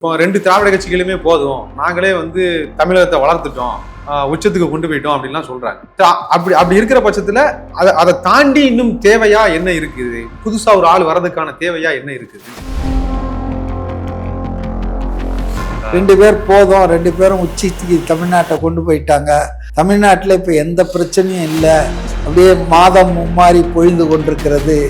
இப்போ 2 திராவிட கட்சிகளுமே போதும், நாங்களே வந்து தமிழகத்தை வளர்த்துட்டோம், உச்சத்துக்கு கொண்டு போயிட்டோம் அப்படின்லாம் சொல்றாங்க. அப்படி இருக்கிற பட்சத்துல அதை தாண்டி இன்னும் தேவையா என்ன இருக்குது? புதுசா ஒரு ஆள் வரதுக்கான தேவையா என்ன இருக்குது? 2 பேர் போதும், 2 பேரும் உச்சிக்கு தமிழ்நாட்டை கொண்டு போயிட்டாங்க, தமிழ்நாட்டில் இப்போ எந்த பிரச்சனையும் இல்லை, அப்படியே மாதம் மும்மாறி பொழிந்து கொண்டிருக்கிறது.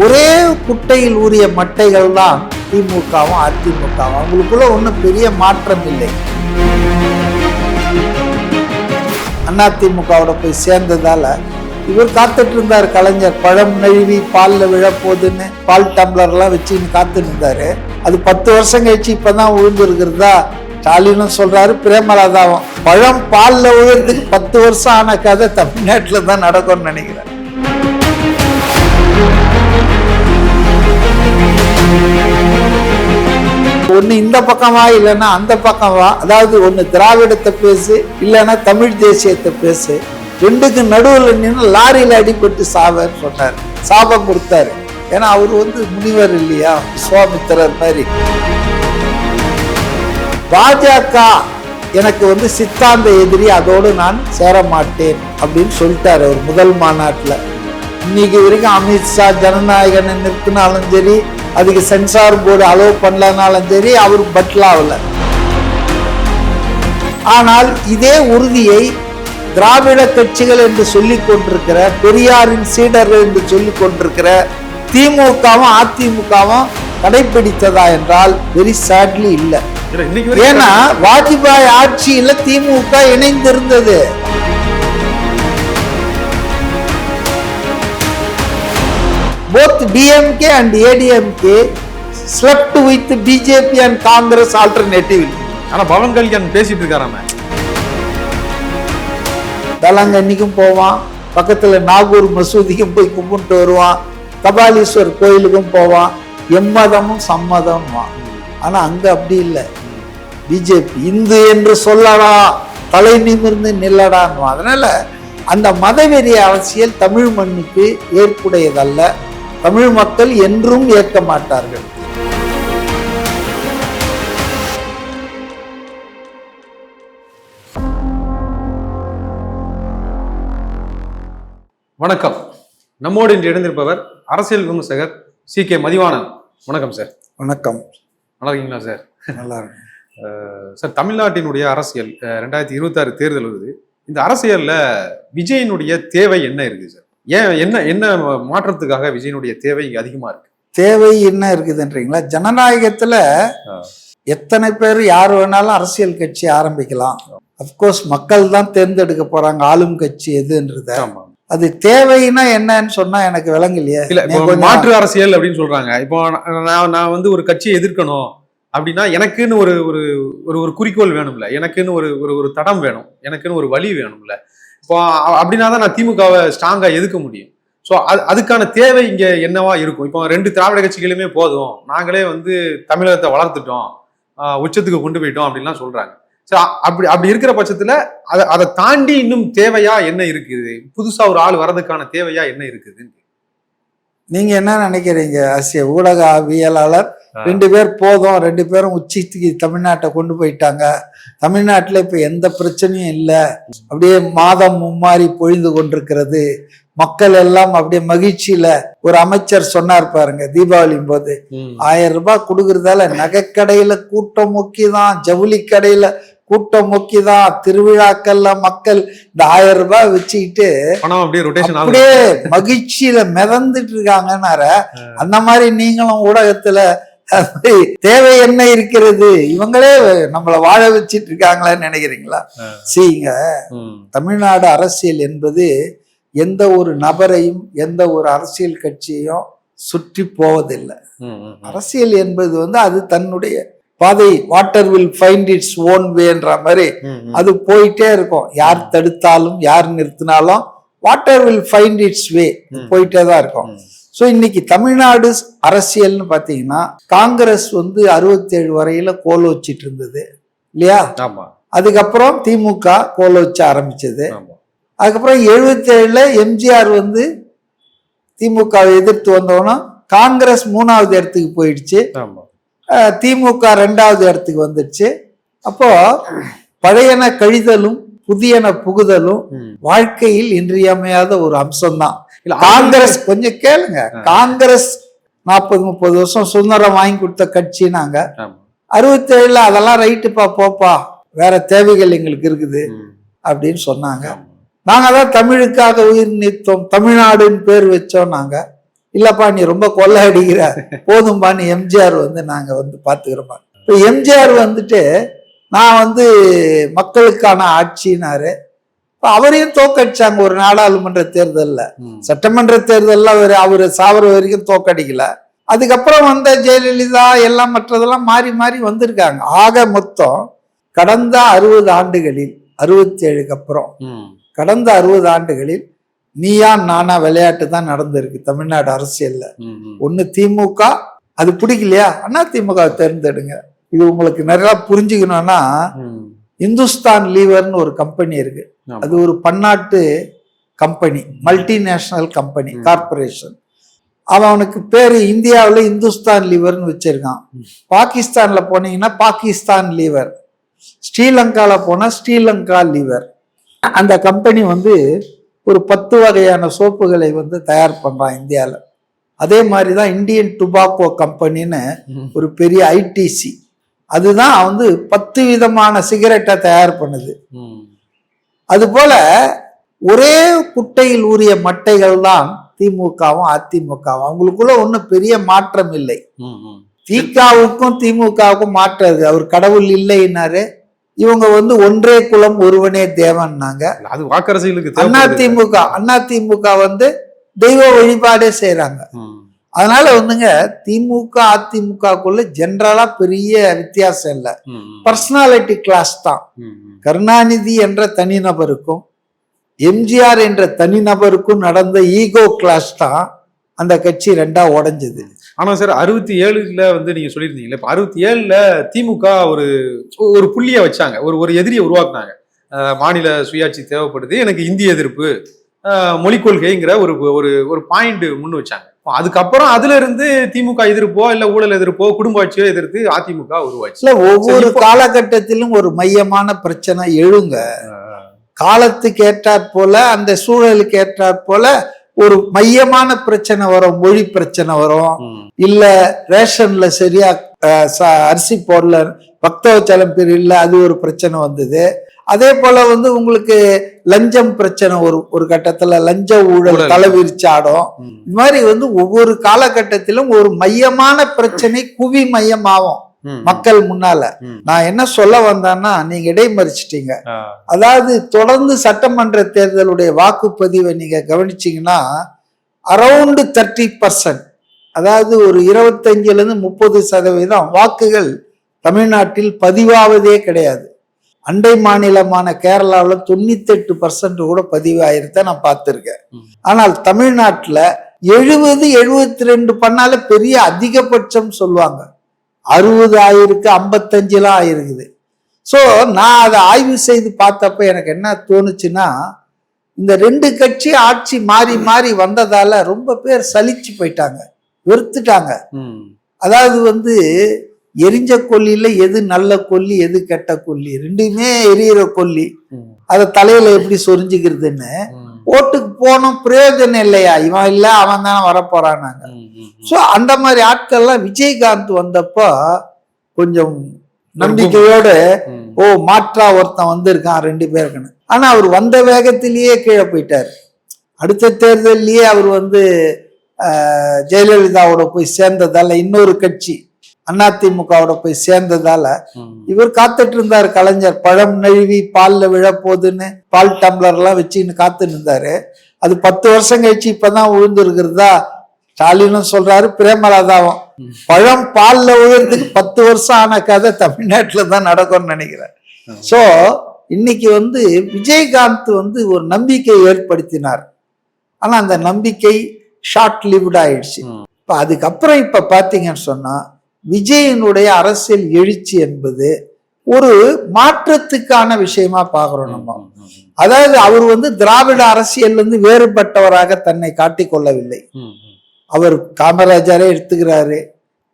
ஒரே குட்டையில் ஊறிய மட்டைகள் தான் திமுகவும் அதிமுகவும். அவங்களுக்குள்ள ஒன்றும் பெரிய மாற்றம் இல்லை. அதிமுகவோட போய் சேர்ந்ததால இவர் காத்துட்டு இருந்தார். கலைஞர் பழம் நழுவி பாலில் விழப்போகுதுன்னு பால் டம்ளர்லாம் வச்சுன்னு காத்துட்டு இருந்தாரு. அது 10 வருஷம் கழிச்சு இப்பதான் விழுந்து இருக்கிறதா ஸ்டாலினும் சொல்றாரு, பிரேமலதாவும். பழம் பாலில் விழுறதுக்கு 10 வருஷம் ஆன கதை தமிழ்நாட்டில் தான் நடக்கும்னு நினைக்கிறேன். ஒண்ணு இந்த பக்கமா இல்லைன்னா அந்த பக்கமா, அதாவது ஒண்ணு திராவிடத்தை பேசு இல்லைன்னா தமிழ் தேசியத்தை பேசு, ரெண்டுக்கு நடுவில் நின்று லாரியில அடிபட்டு சாவன்னு சொன்னார். சாபம் கொடுத்தாரு. ஏன்னா அவர் வந்து முனிவர் இல்லையா, விஸ்வாமித்திரர் மாதிரி. பாஜக எனக்கு வந்து சித்தாந்த எதிரி, அதோடு நான் சேர மாட்டேன் அப்படின்னு சொல்லிட்டாரு அவர் முதல் மாநாட்டில். இன்னைக்கு வரைக்கும் அமித்ஷா ஜனநாயகனை நிறுத்தினாலும் சரி, அதுக்கு சென்சார் போர்டு அலோவ் பண்ணலனாலும் சரி, அவர் பட்லாவில். ஆனால் இதே உறுதியை திராவிட கட்சிகள் என்று சொல்லிக் கொண்டிருக்கிற, பெரியாரின் சீடர்கள் என்று சொல்லிக் கொண்டிருக்கிற திமுகவும் அதிமுகவும் கடைபிடித்ததா என்றால் வெரி சேட்லி இல்லை. ஏன்னா வாஜ்பாய் ஆட்சியில திமுக இணைந்திருந்தது. Both DMK and ADMK slept with BJP and Congress alternatively. ஆனா பவன் கல்யாண் பேசிட்டு இருக்காராம. தலங்கன்னிக்கும் போவான், பக்கத்துல நாகூர் மசூதிக்கும் போய் கும்பிட்டு வருவான், கபாலீஸ்வர் கோயிலுக்கும் போவான், எம்மதமும் சம்மதம். ஆனா அங்க அப்படி இல்லை. பிஜேபி இந்து என்று சொல்லடா, தலை நிமிர்ந்து நில்லடான்னு. அதனால அந்த மதவெறி அரசியல் தமிழ் மண்ணுக்கு ஏற்புடையதல்ல. தமிழ் மக்கள் என்றும் ஏற்க மாட்டார்கள். வணக்கம். நம்மோடு இன்று இணைந்திருப்பவர் அரசியல் விமர்சகர் CK மதிவாணன். வணக்கம் சார். வணக்கம். நல்லா இருக்கீங்களா சார்? நல்லா இருக்கு சார். தமிழ்நாட்டினுடைய அரசியல் 2026 தேர்தல் வருது. இந்த அரசியல்ல விஜயனுடைய தேவை என்ன இருக்கு சார்? ஏன் என்ன மாற்றத்துக்காக விஜயனுடைய தேவை இங்க அதிகமா இருக்கு? தேவை என்ன இருக்குதுன்றீங்களா? ஜனநாயகத்துல எத்தனை பேர் யார் வேணாலும் அரசியல் கட்சி ஆரம்பிக்கலாம். அப்கோர்ஸ் மக்கள் தான் தேர்ந்தெடுக்க போறாங்க ஆளும் கட்சி எதுன்றத. அது தேவைன்னா என்னன்னு சொன்னா எனக்கு விளங்கலையே. இல்ல, மாற்று அரசியல் அப்படின்னு சொல்றாங்க. இப்போ நான் வந்து ஒரு கட்சியை எதிர்க்கணும் அப்படின்னா எனக்குன்னு ஒரு ஒரு குறிக்கோள் வேணும்ல, எனக்குன்னு ஒரு தடம் வேணும், எனக்குன்னு ஒரு வழி வேணும்ல. இப்போ அப்படின்னா தான் நான் திமுகவை ஸ்ட்ராங்கா எதிர்க்க முடியும். ஸோ அதுக்கான தேவை இங்க என்னவா இருக்கும்? இப்போ 2 திராவிட கட்சிகளுமே போதும், நாங்களே வந்து தமிழகத்தை வளர்த்துட்டோம், உச்சத்துக்கு கொண்டு போயிட்டோம் அப்படின்லாம் சொல்றாங்க. ஸோ அப்படி இருக்கிற பட்சத்துல அதை தாண்டி இன்னும் தேவையா என்ன இருக்குது? புதுசா ஒரு ஆள் வர்றதுக்கான தேவையா என்ன இருக்குது? நீங்க என்ன நினைக்கிறீங்க? ஊடகவியலாளர் 2 பேர் போதும், 2 பேரும் உச்சிக்கு தமிழ்நாட்டை கொண்டு போயிட்டாங்க, தமிழ்நாட்டில் இப்போ எந்த பிரச்சனையும் இல்லை, அப்படியே மாதம் மும்மாறி பொழிந்து கொண்டிருக்கிறது, மக்கள் எல்லாம் அப்படியே மகிழ்ச்சியில. ஒரு அமைச்சர் சொன்னார் பாருங்க, தீபாவளி போது 1000 ரூபாய் கொடுக்கறதால நகைக்கடையில கூட்டம் முக்கியதான், ஜவுளி கடையில கூட்டம் முக்கியதான், திருவிழாக்கள்ல மக்கள் இந்த 1000 ரூபாய் வச்சுக்கிட்டு அப்படியே மகிழ்ச்சியில மிதந்துட்டு இருக்காங்கன்னார. அந்த மாதிரி நீங்களும் ஊடகத்துல தேவை என்ன இருக்கிறது? இவங்களே நம்மளை வாழ வச்சிட்டு இருக்காங்களான்னு நினைக்கிறீங்களா? சீங்க, தமிழ்நாடு அரசியல் என்பது எந்த ஒரு நபரையும் எந்த ஒரு அரசியல் கட்சியையும் சுற்றி போவதில்லை. அரசியல் என்பது வந்து அது தன்னுடைய பாதை, water will find its own வேன்ற மாதிரி அது போயிட்டே இருக்கும். யார் தடுத்தாலும் யார் நிறுத்தினாலும் water will find its way போயிட்டே தான் இருக்கும். ஸோ இன்னைக்கு தமிழ்நாடு அரசியல்னு பார்த்தீங்கன்னா காங்கிரஸ் வந்து 67 வரையில கோல் வச்சிட்டு இருந்தது இல்லையா? அதுக்கப்புறம் திமுக கோல் வச்ச ஆரம்பிச்சது. அதுக்கப்புறம் 77ல எம்ஜிஆர் வந்து திமுகவை எதிர்த்து வந்தவனா காங்கிரஸ் 3வது இடத்துக்கு போயிடுச்சு, ஆமா. திமுக 2வது இடத்துக்கு வந்துடுச்சு. அப்போ பழையன கழிதலும் புதியன புகுதலும் வாழ்க்கையில் இன்றியமையாத ஒரு அம்சம்தான். இல்ல காங்கிரஸ் கொஞ்சம் கேளுங்க, காங்கிரஸ் 40-30 வருஷம் சுதந்திரம் வாங்கி கொடுத்த கட்சி. நாங்க 67ல அதெல்லாம் ரைட்டுப்பா போப்பா, வேற தேவைகள் எங்களுக்கு இருக்குது அப்படின்னு சொன்னாங்க. நாங்க தான் தமிழுக்காக உயிர் நீத்தோம், தமிழ்நாடுன்னு பேர் வச்சோம். நாங்க இல்லப்பா நீ ரொம்ப கொள்ளை அடிக்கிற, போதும்பான்னு எம்ஜிஆர் வந்து நாங்க வந்து பாத்துக்கிறோமா. இப்ப எம்ஜிஆர் வந்துட்டு நான் மக்களுக்கான ஆட்சினாரு. அவரையும் தோக்கடிச்சாங்க ஒரு நாடாளுமன்ற தேர்தல்ல. சட்டமன்ற தேர்தல்ல அவரு சாவர வரைக்கும் தோக்கடிக்கல. அதுக்கப்புறம் வந்த ஜெயலலிதா எல்லாம் மற்றதெல்லாம் மாறி மாறி வந்திருக்காங்க. ஆக மொத்தம் கடந்த 60 ஆண்டுகளில் 67க்கு அப்புறம் கடந்த 60 ஆண்டுகளில் நீயா நானா விளையாட்டு தான் நடந்திருக்கு தமிழ்நாடு அரசியல்ல. ஒண்ணு திமுக, அது பிடிக்கலையா அண்ணா திமுக தேர்ந்தெடுங்க. இது உங்களுக்கு நிறைய புரிஞ்சுக்கணும்னா, இந்துஸ்தான் லீவர்னு ஒரு கம்பெனி இருக்கு. அது ஒரு பன்னாட்டு கம்பெனி, மல்டிநேஷனல் கம்பெனி, கார்பரேஷன். அவனுக்கு பேரு இந்தியாவில் இந்துஸ்தான் லீவர்னு வச்சிருக்கான். பாகிஸ்தான்ல போனீங்கன்னா பாகிஸ்தான் லீவர், ஸ்ரீலங்கால போனா ஸ்ரீலங்கா லீவர். அந்த கம்பெனி ஒரு 10 வகையான சோப்புகளை தயார் பண்றான் இந்தியாவில். அதே மாதிரிதான் இந்தியன் டுபாக்கோ கம்பெனின்னு ஒரு பெரிய ஐடிசி, அதுதான் 10 விதமான சிகரெட்டை தயார் பண்ணுது. அது போல ஒரே குட்டையில் ஊறிய மட்டைகள் தான் திமுகவும் அதிமுகவும். அவங்களுக்குள்ள ஒன்றும் பெரிய மாற்றம் இல்லை. திகாவுக்கும் திமுகவுக்கும் மாற்றது, அவர் கடவுள் இல்லைன்னாரு. இவங்க ஒன்றே குலம் ஒருவனே தேவன்னாங்க. அது வாக்கரசிகளுக்கு. அதிமுக தெய்வ வழிபாடே செய்யறாங்க. அதனால திமுக அதிமுகக்குள்ள ஜெனரலா பெரிய வித்தியாசம் இல்லை, பர்சனாலிட்டி கிளாஸ் தான். கருணாநிதி என்ற தனிநபருக்கும் எம்ஜிஆர் என்ற தனிநபருக்கும் நடந்த ஈகோ கிளாஸ் தான் அந்த கட்சி 2ஆ உடைஞ்சது. ஆனா சார் 67ல நீங்க சொல்லியிருந்தீங்களே, இப்ப 67ல திமுக ஒரு புள்ளிய வச்சாங்க, ஒரு எதிரியை உருவாக்குனாங்க. மாநில சுயாட்சி தேவைப்படுது, எனக்கு இந்திய எதிர்ப்பு, மொழிக் கொள்கைங்கிற ஒரு பாயிண்ட் முன்னு வச்சாங்க. அதுக்கப்புறம் அதுல இருந்து திமுக எதிர்ப்போ இல்ல ஊழல் எதிர்ப்போ குடும்ப ஆட்சியோ எதிர்த்து அதிமுக உருவாச்சு. ஒவ்வொரு காலகட்டத்திலும் ஒரு மையமான பிரச்சனை எழுங்க. காலத்துக்கு ஏற்றாற் போல, அந்த சூழலுக்கு ஏற்றாற் போல ஒரு மையமான பிரச்சனை வரும். மொழி பிரச்சனை வரும், இல்ல ரேஷன்ல சரியா அரிசி போடல, பக்தவச்சலம் பிரிவுல அது ஒரு பிரச்சனை வந்தது. அதே போல உங்களுக்கு லஞ்சம் பிரச்சனை ஒரு கட்டத்துல லஞ்ச ஊழல் தலைவிரிச்சாடும். இது மாதிரி ஒவ்வொரு காலகட்டத்திலும் ஒரு மையமான பிரச்சனை குவி மையமாகும் மக்கள் முன்னால. நான் என்ன சொல்ல வந்தேன்னா, நீங்க இடைமறிச்சிட்டீங்க. அதாவது தொடர்ந்து சட்டமன்ற தேர்தலுடைய வாக்குப்பதிவை நீங்க கவனிச்சீங்கன்னா அரௌண்ட் 30%, அதாவது ஒரு 25-30% வாக்குகள் தமிழ்நாட்டில் பதிவாவதே கிடையாது. அண்டை மாநிலமான கேரளாவில் 98% கூட பதிவாயிருத்த நான் பார்த்திருக்கேன். ஆனால் தமிழ்நாட்டில் 70-72 பண்ணால பெரிய அதிகபட்சம் சொல்லுவாங்க. 60 ஆயிருக்கு, 55 ஆயிருக்குது. ஸோ நான் அதை ஆய்வு செய்து பார்த்தப்ப எனக்கு என்ன தோணுச்சுன்னா, இந்த 2 கட்சி ஆட்சி மாறி மாறி வந்ததால ரொம்ப பேர் சலிச்சு போயிட்டாங்க, வெறுத்துட்டாங்க. அதாவது எரிஞ்ச கொல்லியில எது நல்ல கொல்லி எது கெட்ட கொல்லி, ரெண்டுமே எரியிற கொல்லி, அதை தலையில எப்படி சொரிஞ்சுக்கிறதுன்னு. ஓட்டுக்கு போனோம், பிரயோஜனம் இல்லையா, இவன் இல்ல அவன் தானே வரப்போறானாங்க. ஸோ அந்த மாதிரி ஆட்கள்லாம் விஜயகாந்த் வந்தப்போ கொஞ்சம் நம்பிக்கையோடு, ஓ மாற்றா ஒருத்தன் வந்திருக்கான் 2 பேருக்குன்னு. ஆனா அவர் வந்த வேகத்திலேயே கீழே போயிட்டாரு. அடுத்த தேர்தலிலேயே அவர் ஜெயலலிதாவோட போய் சேர்ந்ததால, இன்னொரு கட்சி அதிமுகவோட போய் சேர்ந்ததால இவர் காத்துட்டு இருந்தார். கலைஞர் பழம் நழுவி பால்ல விழப்போகுதுன்னு பால் டம்ளர் எல்லாம் வச்சுன்னு காத்துட்டு இருந்தாரு. அது 10 வருஷம் கழிச்சு இப்பதான் விழுந்து இருக்கிறதா ஸ்டாலினும் சொல்றாரு, பிரேமலதாவும். பழம் பால்ல விழுறதுக்கு 10 வருஷம் ஆன கதை தமிழ்நாட்டுல தான் நடக்கும்னு நினைக்கிறேன். சோ இன்னைக்கு விஜயகாந்த் ஒரு நம்பிக்கை ஏற்படுத்தினார். ஆனா அந்த நம்பிக்கை ஷார்ட் லிவ்ட் ஆயிடுச்சு. இப்ப அதுக்கப்புறம் இப்ப பாத்தீங்கன்னு சொன்னா, விஜயனுடைய அரசியல் எழுச்சி என்பது ஒரு மாற்றத்துக்கான விஷயமா பாக்குறோம் நம்ம. அதாவது அவர் வந்து திராவிட அரசியல் இருந்து வேறுபட்டவராக தன்னை காட்டிக்கொள்ளவில்லை. அவர் காமராஜரை எடுத்துக்கிறாரு,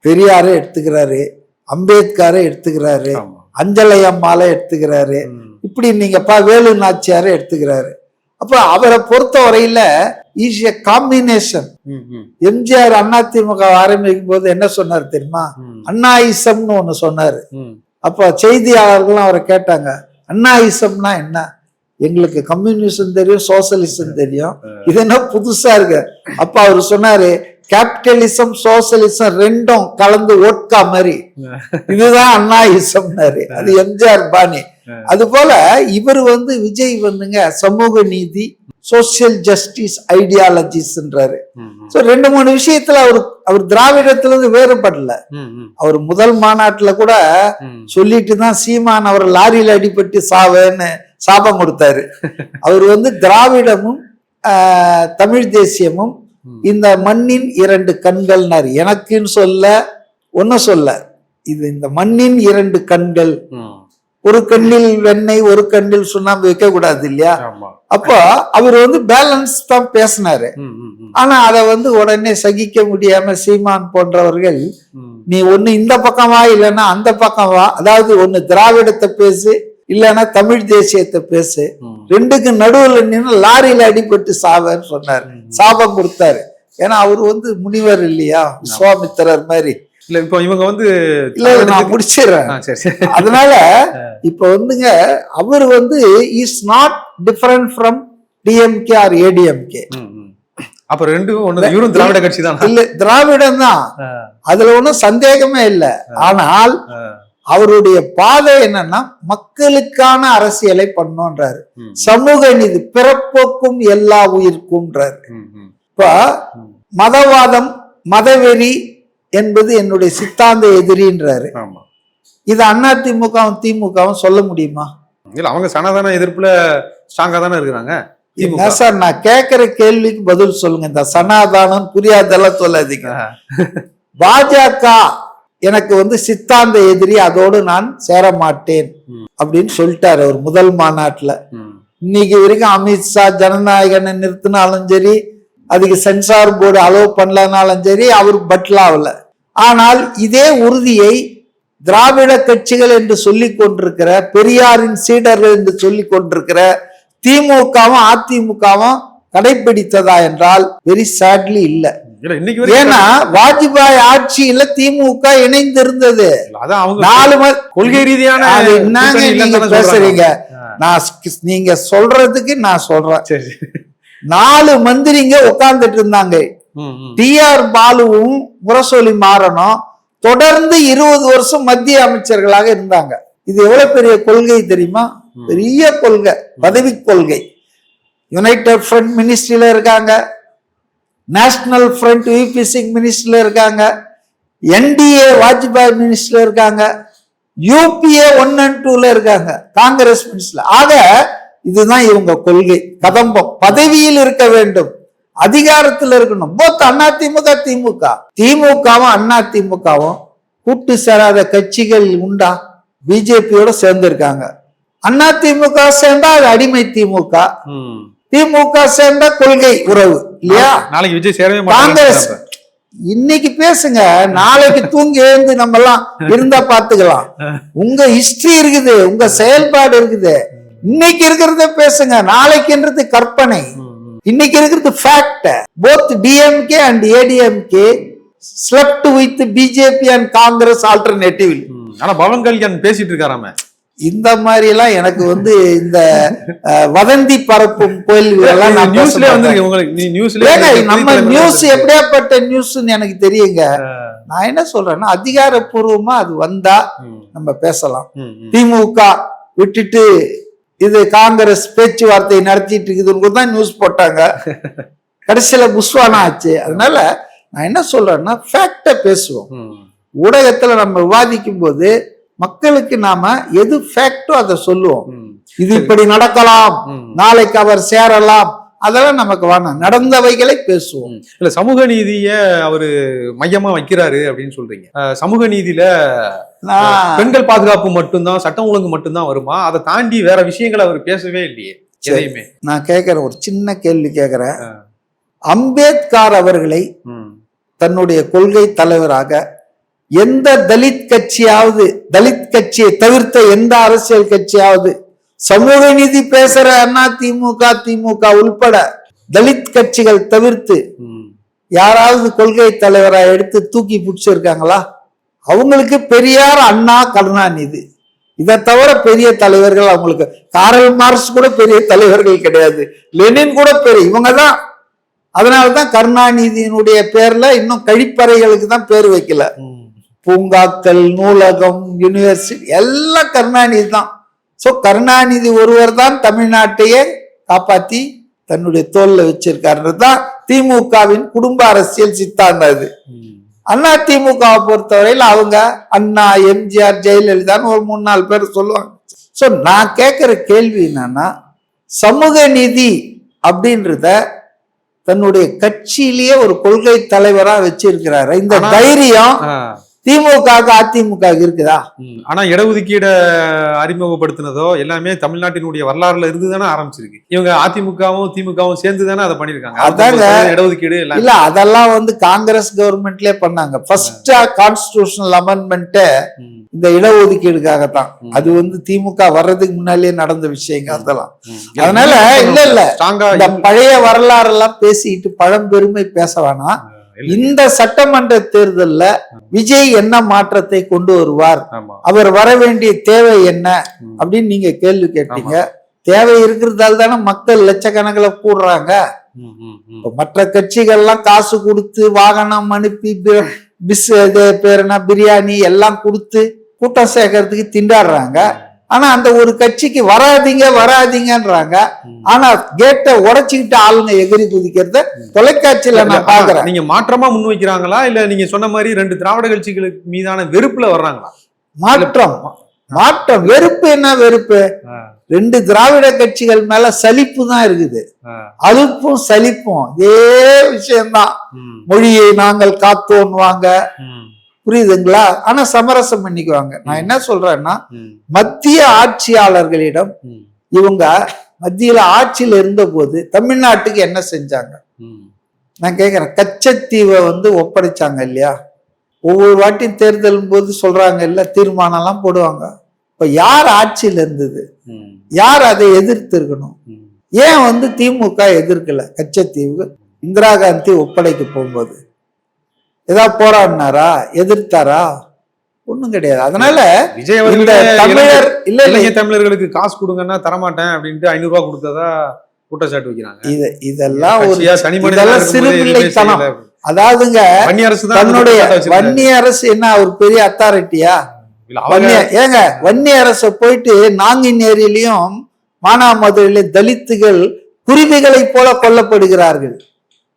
பெரியாரை எடுத்துக்கிறாரு, அம்பேத்கரை எடுத்துக்கிறாரு, அஞ்சலை அம்மாலை எடுத்துக்கிறாரு, இப்படி நீங்க வேலு நாச்சியாரை எடுத்துக்கிறாரு. அப்ப அவரை பொறுத்த வரையில is a combination. MGR AIADMK ஆரம்பிக்கும் போது என்ன சொன்னார் தெரியுமா? அண்ணாயிசம்னு ஒண்ணு சொன்னாரு. அப்ப செய்தியாளர்கள் அவரை கேட்டாங்க, அண்ணாயிசம்னா என்ன? எங்களுக்கு கம்யூனிசம் தெரியும், சோசியலிசம் தெரியும், இது என்ன புதுசா இருக்கு? அப்ப அவர் சொன்னாரு, கேபிட்டலிசம் சோசியலிசம் ரெண்டும் கலந்து ஓட்கா மாதிரி, இதுதான் அண்ணாயிசம்னாரு. அது எம்ஜிஆர் பாணி. அது போல இவர் வந்து விஜய் வந்துங்க சமூக நீதி, சோசியல் ஜஸ்டிஸ் ஐடியாலஜிஸ்ன்றாரு. சோ 2-3 விஷயத்துல அவர் திராவிடத்துல இருந்து வேறுபடல. அவர் முதல் மாநாட்டுல கூட சொல்லிட்டு தான் சீமான் அவர் லாரியில அடிபட்டு சாவேன்னு சாபம் கொடுத்தாரு. அவர் வந்து திராவிடமும் தமிழ் தேசியமும் இந்த மண்ணின் 2 கண்கள்னாரு. எனக்குன்னு சொல்ல ஒன்னும் சொல்ல, இது இந்த மண்ணின் 2 கண்கள், ஒரு கண்ணில் வெண்ணெய் ஒரு கண்ணில் சுண்ணாம்பு வைக்க கூடாது இல்லையா? அப்போ அவர் வந்து பேலன்ஸ் தான் பேசினாரு. ஆனா அதை வந்து உடனே சகிக்க முடியாம சீமான் போன்றவர்கள், நீ ஒண்ணு இந்த பக்கமா இல்லைன்னா அந்த பக்கமா, அதாவது ஒண்ணு திராவிடத்தை பேசு இல்லைன்னா தமிழ் தேசியத்தை பேசு, 2க்கு நடுவுல நின்று லாரியில அடிபட்டு சாவன்னு சொன்னாரு, சாபம் கொடுத்தாரு. ஏன்னா அவரு வந்து முனிவர் இல்லையா, விஸ்வாமித்திரர் மாதிரி. இல்ல இப்ப இவங்க வந்து இல்ல நான் முடிச்சிடுறேன். அதனால இப்ப வந்துங்க அவர் வந்து is not different from DMK or ADMK. அப்ப ரெண்டும் ஒண்ணு, இவரும் திராவிட கட்சி தான். இல்ல திராவிடம் தான், அதுல ஒண்ணும் சந்தேகமே இல்லை. ஆனால் அவருடைய பாதை என்னன்னா மக்களுக்கான அரசியலை பண்ணோன்றாரு. சமூக நீதி, பிறப்போக்கும் எல்லா உயிர்க்கும்ன்றாரு. இப்ப மதவாதம் மதவெறி என்பது என்னுடைய சித்தாந்த எதிரின்றாரு. இது அதிமுகவும் திமுகவும் சொல்ல முடியுமா? இல்ல அவங்க சனாதன எதிர்ப்புல ஸ்ட்ராங்கா தானே இருக்கிறாங்க. சார் நான் கேட்கிற கேள்விக்கு பதில் சொல்லுங்க. இந்த சனாதானம் புரியாதெல்லாம் சொல்லாதீங்க. பாஜக எனக்கு வந்து சித்தாந்த எதிரி, அதோடு நான் சேர மாட்டேன் அப்படின்னு சொல்லிட்டாரு அவர் முதல் மாநாட்டுல. இன்னைக்கு வரைக்கும் அமித்ஷா ஜனநாயகனை நிறுத்தினாலும் சரி, அதுக்கு சென்சார் போர்டு அலோவ் பண்ணலனாலும் சரி, அவர் பட்லாவில். ஆனால் இதே உறுதியை திராவிட கட்சிகள் என்று சொல்லிக் கொண்டிருக்கிற, பெரியாரின் சீடர்கள் என்று சொல்லிக் கொண்டிருக்கிற திமுகவும் அதிமுகவும் கடைபிடித்ததா என்றால் வெரி சேட்லி இல்ல. ஏன்னா வாஜ்பாய் ஆட்சியில திமுக இணைந்து இருந்தது. 4 கொள்கை ரீதியான என்னங்க நீங்க பேசுறீங்க? நீங்க சொல்றதுக்கு நான் சொல்றேன். 4 மந்திரிங்க உட்கார்ந்துட்டு இருந்தாங்க. டிஆர் பாலுவும் முரசொலி மாறனும் தொடர்ந்து 20 வருஷம் மத்திய அமைச்சர்களாக இருந்தாங்க. இது எவ்வளவு பெரிய கொள்கை தெரியுமா? பெரிய கொள்கை, பதவி கொள்கை. யுனைடெட் ஃப்ரண்ட் மினிஸ்ட்ரியில இருக்காங்க, நேஷனல் ஃப்ரண்ட் விபி சிங் மினிஸ்ட்ரியில இருக்காங்க, என்டிஏ வாஜ்பாய் மினிஸ்ட்ரியில இருக்காங்க, யூபிஏ 1 and 2ல இருக்காங்க, காங்கிரஸ் மினிஸ்ட்ரியில. ஆக இதுதான் இவங்க கொள்கை, கதம்பம். பதவியில் இருக்க வேண்டும், அதிகாரத்தில் இருக்கணும். போத் அதிமுக திமுக, திமுகவும் அதிமுகவும் கூட்டு சேராத கட்சிகள் உண்டா? பிஜேபியோட சேர்ந்து இருக்காங்க. அதிமுக சேர்ந்தா அது அடிமை திமுக, திமுக சேர்ந்தா கொள்கை உறவு இல்லையா? நாளைக்கு விஜய் சேரவே காங்கிரஸ் இன்னைக்கு பேசுங்க, நாளைக்கு தூங்கி எழுந்து நம்ம எல்லாம் இருந்தா பாத்துக்கலாம். உங்க ஹிஸ்டரி இருக்குது, உங்க செயல்பாடு இருக்குது. இன்னைக்கு இருக்கிறத பேசுங்க, நாளைக்குன்றது கற்பனை, இன்னைக்கு இருக்கிறது fact. Both DMK and ADMK slept with BJP and Congress alternative. ஆனா பவன் கல்யாண் பேசிட்டு இருக்காராம. இந்த மாதிரி எல்லாம் எனக்கு வந்து இந்த வதந்தி பரப்பும் கேள்விகளெல்லாம் நம்ம நியூஸ் எப்படியாப்பட்ட நியூஸ் எனக்கு தெரியுங்க. நான் என்ன சொல்றேன்னா, அதிகாரப்பூர்வமா அது வந்தா நம்ம பேசலாம். திமுக விட்டுட்டு இது காங்கிரஸ் பேச்சுவார்த்தை நடத்திட்டு இருக்குதுன்னு தான் நியூஸ் போட்டாங்க. கடைசியில புஷ்வானா ஆச்சு. அதனால நான் என்ன சொல்றேன்னா, ஃபேக்ட பேசுவோம். ஊடகத்துல நம்ம விவாதிக்கும் போது மக்களுக்கு நாம எது ஃபேக்டோ அதை சொல்லுவோம். இது இப்படி நடக்கலாம், நாளைக்கு அவர் சேரலாம், அதெல்லாம் நமக்கு வேணாம், நடந்தவைகளை பேசுவோம். இல்ல சமூக நீதிய அவரு மையமா வைக்கிறாரு அப்படின்னு சொல்றீங்க. சமூக நீதியில பெண்கள் பாதுகாப்பு மட்டும்தான், சட்டம் ஒழுங்கு மட்டும்தான் வருமா? அதை தாண்டி வேற விஷயங்களை அவர் பேசவே இல்லையே எதையுமே. நான் கேட்கிறேன், ஒரு சின்ன கேள்வி கேட்கிறேன். அம்பேத்கர் அவர்களை தன்னுடைய கொள்கை தலைவராக எந்த தலித் கட்சியாவது, தலித் கட்சியை தவிர்த்த எந்த அரசியல் கட்சியாவது, சமூக நீதி பேசுற அதிமுக, திமுக உள்பட தலித் கட்சிகள் தவிர்த்து யாராவது கொள்கை தலைவரா எடுத்து தூக்கி பிடிச்சிருக்காங்களா? அவங்களுக்கு பெரியார், அண்ணா, கருணாநிதி, இதை தவிர பெரிய தலைவர்கள் அவங்களுக்கு. காரல் மார்க்ஸ் கூட பெரிய தலைவர்கள் கிடையாது, லெனின் கூட பெரிய, இவங்கதான். அதனாலதான் கருணாநிதியினுடைய பேர்ல இன்னும் கழிப்பறைகளுக்கு தான் பேர் வைக்கல. பூங்காக்கள், நூலகம், யூனிவர்சிட்டி எல்லாம் கருணாநிதி தான். சோ கருணாநிதி ஒருவர் தான் தமிழ்நாட்டையே காப்பாத்தி தன்னுடைய தோல்ல வச்சிருக்காருன்றது தான் திமுகவின் குடும்ப அரசியல் சித்தாந்தம். அது அண்ணா திமுகவை பொறுத்தவரையில் அவங்க அண்ணா, எம்ஜிஆர், ஜெயலலிதான்னு ஒரு 3-4 பேர் சொல்லுவாங்க. சோ நான் கேட்கிற கேள்வி என்னன்னா, சமூக நீதி அப்படின்றத தன்னுடைய கட்சியிலேயே ஒரு கொள்கை தலைவரா வச்சிருக்கிறாரு. இந்த தைரியம் திமுக, அதிமுக இருக்குதா? ஆனா இடஒதுக்கீட அறிமுகப்படுத்தினதோ எல்லாமே தமிழ்நாட்டினுடைய வரலாறுல இருந்து தானே ஆரம்பிச்சிருக்கு. இவங்க அதிமுகவும் திமுகவும் சேர்ந்து தானே அதை பண்ணிருக்காங்க. அதாங்க இடஒதுக்கீடு இல்ல, அதெல்லாம் வந்து காங்கிரஸ் கவர்மெண்ட்லயே பண்ணாங்க. ஃபர்ஸ்ட் கான்ஸ்டிடியூஷனல் அமெண்ட்மெண்ட் இந்த இடஒதுக்கீடுக்காகத்தான். அது வந்து திமுக வர்றதுக்கு முன்னாலேயே நடந்த விஷயங்க அதெல்லாம். அதனால இல்ல இந்த பழைய வரலாறு எல்லாம் பேசிட்டு பழம்பெருமை பேச வேணாம். இந்த சட்டமன்ற தேர்தல்ல விஜய் என்ன மாற்றத்தை கொண்டு வருவார், அவர் வர வேண்டிய தேவை என்ன அப்படின்னு நீங்க கேள்வி கேட்டீங்க. தேவை இருக்கிறதால தானே மக்கள் லட்சக்கணக்கில் கூடுறாங்க. மற்ற கட்சிகள்லாம் காசு கொடுத்து வாகனம் அனுப்பி பிரியாணி எல்லாம் கொடுத்து கூட்டம் சேர்க்கறதுக்கு திண்டாடுறாங்க. ஆனா அந்த ஒரு கட்சிக்கு வராதீங்கன்றாங்க. ஆனா கேட்டை உடைச்சுக்கிட்டு ஆளுங்க எகிரி குதிக்கிறத தொலைக்காட்சியில நான் பாக்குறேன். நீங்க மாற்றமா முன்வைக்கிறாங்களா இல்ல நீங்க சொன்ன மாதிரி 2 திராவிட கட்சிகளுக்கு மீதான வெறுப்புல வர்றாங்களா? மாற்றம் வெறுப்பு என்ன வெறுப்பு? 2 திராவிட கட்சிகள் மேல சலிப்பு தான் இருக்குது. அலுப்பும் சலிப்பும் இதே விஷயம்தான். மொழியை நாங்கள் காத்தோன்னுவாங்க, புரியுதுங்களா? ஆனா சமரசம் பண்ணிக்குவாங்க. நான் என்ன சொல்றேன்னா, மத்திய ஆட்சியாளர்களிடம் இவங்க மத்தியில ஆட்சியில இருந்த போது தமிழ்நாட்டுக்கு என்ன செஞ்சாங்க நான் கேக்குறேன். கச்சத்தீவை வந்து ஒப்படைச்சாங்க இல்லையா? ஒவ்வொரு வாட்டியும் தேர்தல் போது சொல்றாங்க இல்ல, தீர்மானம் எல்லாம் போடுவாங்க. இப்ப யார் ஆட்சியில இருந்தது? யார் அதை எதிர்த்து இருக்கணும்? ஏன் வந்து திமுக எதிர்க்கல? கச்சத்தீவுக்கு இந்திரா காந்தி ஒப்படைக்க போகும்போது ஏதாவது போராடினாரா, எதிர்த்தாரா? ஒண்ணும் கிடையாது. அதனால விஜய் தமிழர் தமிழர்களுக்கு காசு கொடுங்கன்னா தரமாட்டேன் அப்படின்ட்டு 500 ரூபாய் கொடுத்ததா குற்றச்சாட்டு வைக்கிறாங்க. இதெல்லாம் ஒரு சிறுபிள்ளைத்தனம். அதாவதுங்க தன்னுடைய வன்னி அரசு என்ன ஒரு பெரிய அத்தாரிட்டியா? ஏங்க வன்னி அரச போயிட்டு நாங்குநேரியிலையும் மானாமதுரையில தலித்துகள் குருவிகளை போல கொல்லப்படுகிறார்கள்.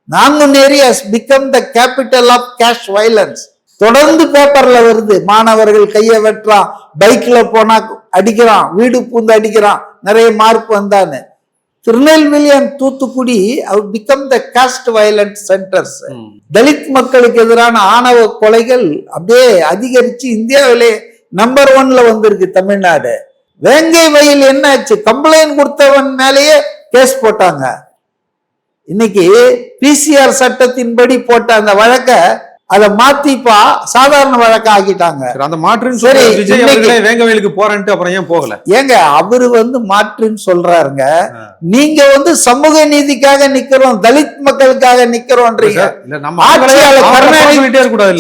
Nanguneri has become the capital of cash violence. தொடர்ந்து பேப்பர்ல வருது, மாணவர்கள் கைய வெட்டுறான், பைக்ல போனா அடிக்கிறான், வீடு பூந்து அடிக்கிறான், நிறைய மார்க் வந்தான்னு. Tirunelveli and Thoothukudi become the caste violence centers. Dalit மக்களுக்கு எதிரான ஆணவ கொலைகள் அப்படியே அதிகரிச்சு இந்தியாவிலே நம்பர் 1ல வந்திருக்கு தமிழ்நாடு. வேங்கை வயல் என்ன ஆச்சு? கம்ப்ளைண்ட் கொடுத்தவன் மேலேயே கேஸ் போட்டாங்க. இன்னைக்கு பிசிஆர் சட்டத்தின்படி போட்ட அந்த வழக்க அதை மாத்திப்பா சாதாரண வழக்க ஆக்கிட்டாங்க. அந்த மாற்றுன்னு வேங்கவேலுக்கு போறேன்ட்டு அப்புறம் ஏன் போகல? ஏங்க அவரு வந்து மாற்றுன்னு சொல்றாருங்க. நீங்க வந்து சமூக நீதிக்காக நிக்கிறோம், தலித் மக்களுக்காக நிக்கிறோம்ன்றீங்க.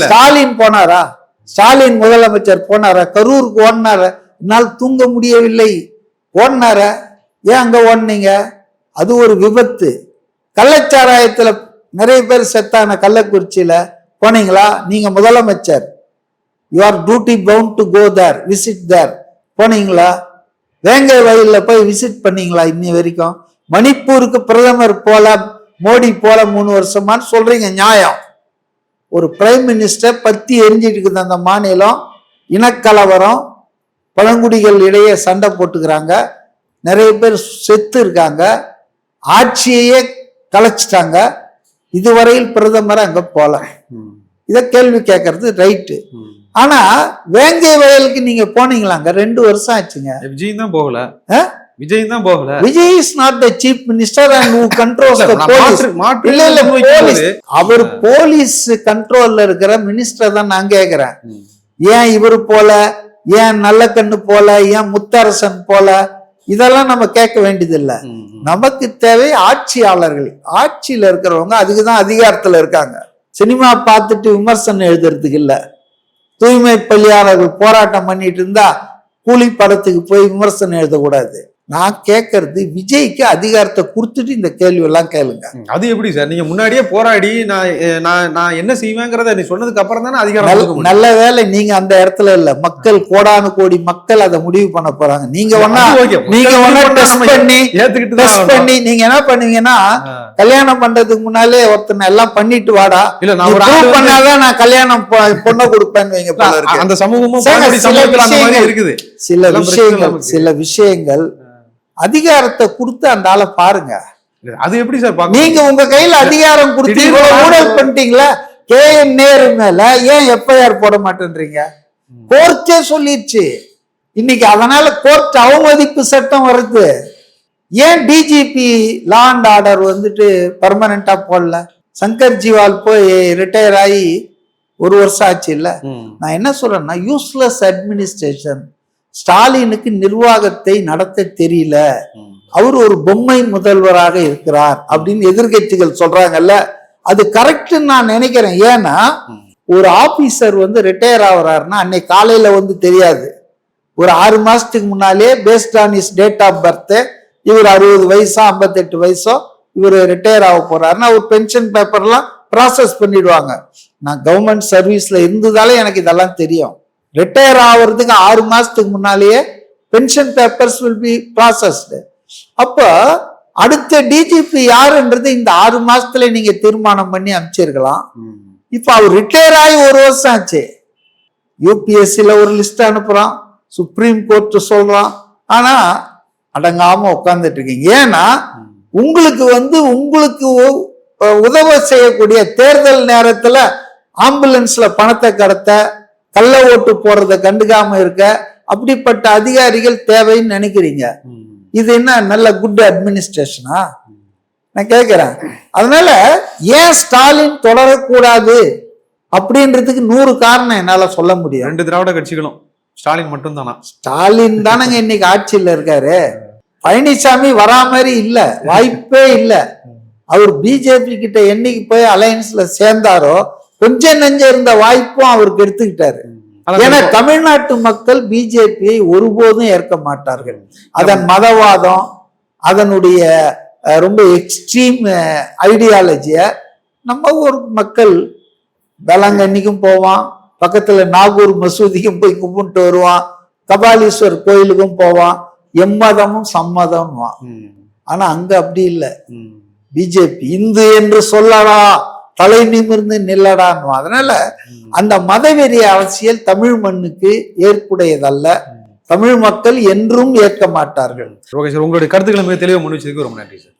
ஸ்டாலின் போனாரா? ஸ்டாலின் முதலமைச்சர் போனாரா? கரூருக்கு ஓடினார? என்னால் தூங்க முடியவில்லை ஓடினார? ஏன் அங்க ஓடுனீங்க? அது ஒரு விபத்து. கள்ளச்சாராயத்துல நிறைய பேர் செத்தான கள்ளக்குறிச்சியில போனீங்களா? நீங்க முதலமைச்சர், you are duty bound to go there, visit there. போனீங்களா? வேங்கை வயல்ல போய் விசிட் பண்ணீங்களா? இன்னி வரைக்கும் மணிப்பூருக்கு பிரதமர் போல, மோடி போல 3 வருஷமான்னு சொல்றீங்க. நியாயம். ஒரு பிரைம் மினிஸ்டர் பத்தி எரிஞ்சிட்டு இருக்குது அந்த மாநிலம். இனக்கலவரம், பழங்குடிகள் இடையே சண்டை போட்டுக்கிறாங்க, நிறைய பேர் செத்து இருக்காங்க. ஆட்சியையே கலைச்சிட்டாங்க, இதுவரையில் பிரதமர் அங்க போல. இத கேள்வி கேட்கறது ரைட்டு. ஆனா வேங்கை வயலுக்கு நீங்க போனீங்களாங்க, 2 வருஷம் ஆச்சுங்க. விஜய் தான் போகல. விஜய் தான் போகல. Vijay is not the chief minister and who controls the police. இல்ல இல்ல, போலீஸ், அவர் போலீஸ் கண்ட்ரோல்ல இருக்கிற மினிஸ்டர் தான் நான் கேக்குறேன். ஏன் இவரு போல, ஏன் நல்லக்கண்ணு போல, ஏன் முத்தரசன் போல, இதெல்லாம் நம்ம கேட்க வேண்டியதில்லை. நமக்கு தேவை ஆட்சியாளர்கள். ஆட்சியில இருக்கிறவங்க அதுக்குதான் அதிகாரத்துல இருக்காங்க. சினிமா பார்த்துட்டு விமர்சனம் எழுதுறதுக்கு இல்ல. தூய்மை பள்ளியாளர்கள் போராட்டம் பண்ணிட்டு இருந்தா கூலி படத்துக்கு போய் விமர்சனம் எழுதக்கூடாது. நான் கேட்கறது, விஜய்க்கு அதிகாரத்தை கொடுத்துட்டு இந்த கேள்வி எல்லாம் கேளுங்க. அது எப்படி சார்? நீங்க முன்னாடியே போராடி நான் என்ன செய்வேங்கிறத நீ சொன்னதுக்கு அப்புறம் தானே அதிகாரம். நல்ல வேலை நீங்க அந்த இடத்துல இல்ல. மக்கள், கோடானு கோடி மக்கள் அதை முடிவு பண்ண போறாங்க. நீங்க பண்ணி நீங்க என்ன பண்ணுவீங்கன்னா, கல்யாணம் பண்றதுக்கு முன்னாலே ஒருத்தனை எல்லாம் பண்ணிட்டு வாடா, இல்ல நான் பண்ணாதான் நான் கல்யாணம் பொண்ணை கொடுப்பேன்னு அந்த சமூகமும் இருக்குது. சில விஷயங்கள் அதிகாரத்தை கொடுத்து அந்த ஆளை பாருங்க. அது எப்படி சார்? நீங்க உங்க கையில அதிகாரம் கொடுத்து ஊழல் பண்ணிட்டீங்களா? KM நேரு மேல ஏன் FIR போட மாட்டேன்றீங்க? கோர்ட்டே சொல்லிடுச்சு இன்னைக்கு. அதனால கோர்ட் அவமதிப்பு சட்டம் வருது. ஏன் DGP லா அண்ட் ஆர்டர் வந்துட்டு பர்மனண்டா போடல? சங்கர் ஜிவால் போய் ரிட்டையர் ஆகி 1 வருஷம் ஆச்சு இல்ல. நான் என்ன சொல்றேன்னா, யூஸ்லெஸ் அட்மினிஸ்ட்ரேஷன். ஸ்டாலினுக்கு நிர்வாகத்தை நடத்த தெரியல, அவர் ஒரு பொம்மை முதல்வராக இருக்கிறார் அப்படின்னு எதிர்கட்சிகள் சொல்றாங்கல்ல, அது கரெக்ட் நான் நினைக்கிறேன். ஏன்னா ஒரு ஆபீசர் வந்து ரிட்டையர் ஆகுறாருன்னா அன்னைக்கு காலையில வந்து தெரியாது. ஒரு 6 மாசத்துக்கு முன்னாலே based on his date of birth இவர் 60 வயசோ 58 வயசோ இவர் ரிட்டையர் ஆக போறாருன்னா ஒரு பென்ஷன் பேப்பர்லாம் ப்ராசஸ் பண்ணிடுவாங்க. நான் கவர்மெண்ட் சர்வீஸ்ல இருந்ததால எனக்கு இதெல்லாம் தெரியும். ரிட்டையர் ஆகிறதுக்கு 6 மாசத்துக்கு முன்னாலேயே pension papers will be processed. அப்போ அடுத்த DGP யாருன்றது இந்த 6 மாசத்துல நீங்க தீர்மானம் பண்ணி அமைச்சிருக்கலாம். இப்ப அவர் ரிட்டையர் ஆகி 1 வருஷம் ஆச்சு. UPSCல ஒரு லிஸ்ட் அனுப்புறான், சுப்ரீம் கோர்ட் சொல்றான், ஆனா அடங்காம உட்கார்ந்துட்டு இருக்கீங்க. ஏன்னா உங்களுக்கு உதவ செய்யக்கூடிய தேர்தல் நேரத்துல ஆம்புலன்ஸ்ல பணத்தை கடத்த, கள்ள ஓட்டு போறத கண்டுக்காம இருக்க அப்படிப்பட்ட அதிகாரிகள் தேவைன்னு நினைக்கிறீங்க. இது என்ன நல்ல குட் அட்மினிஸ்ட்ரேஷனா? நான் கேட்கிறேன். அதனால ஏன் ஸ்டாலின் தொடரக்கூடாது அப்படின்றதுக்கு 100 காரணம் என்னால சொல்ல முடியும். 2 திராவிட கட்சிகளும் ஸ்டாலின் மட்டும் தானா? ஸ்டாலின் தானங்க இன்னைக்கு ஆட்சியில இருக்காரு. பழனிசாமி வரா மாதிரி இல்ல, வாய்ப்பே இல்ல. அவர் BJP கிட்ட என்னைக்கு போய் அலையன்ஸ்ல சேர்ந்தாரோ கொஞ்சம் நெஞ்ச இருந்த வாய்ப்பும் அவருக்கு எடுத்துக்கிட்டாரு. ஏன்னா தமிழ்நாட்டு மக்கள் BJPயை ஒருபோதும் ஏற்க மாட்டார்கள். அதன் மதவாதம், அதனுடைய ரொம்ப எக்ஸ்ட்ரீம் ஐடியாலஜிய நம்ம ஒரு மக்கள் வேளாங்கண்ணிக்கும் போவான், பக்கத்துல நாகூர் மசூதிக்கும் போய் கும்பிட்டு வருவான், கபாலீஸ்வர் கோயிலுக்கும் போவான், எம்மதமும் சம்மதம்வான். ஆனா அங்க அப்படி இல்லை. BJP இந்து என்று சொல்லடா, தலை நிமிர்ந்து நில்லடான்னு. அதனால அந்த மதவெறி அரசியல் தமிழ் மண்ணுக்கு ஏற்புடையதல்ல. தமிழ் மக்கள் என்றும் ஏற்க மாட்டார்கள். ஓகே சார், உங்களுடைய கருத்துக்களை மிக தெளிவாக முன் வச்சதுக்கு ரொம்ப நன்றி சார்.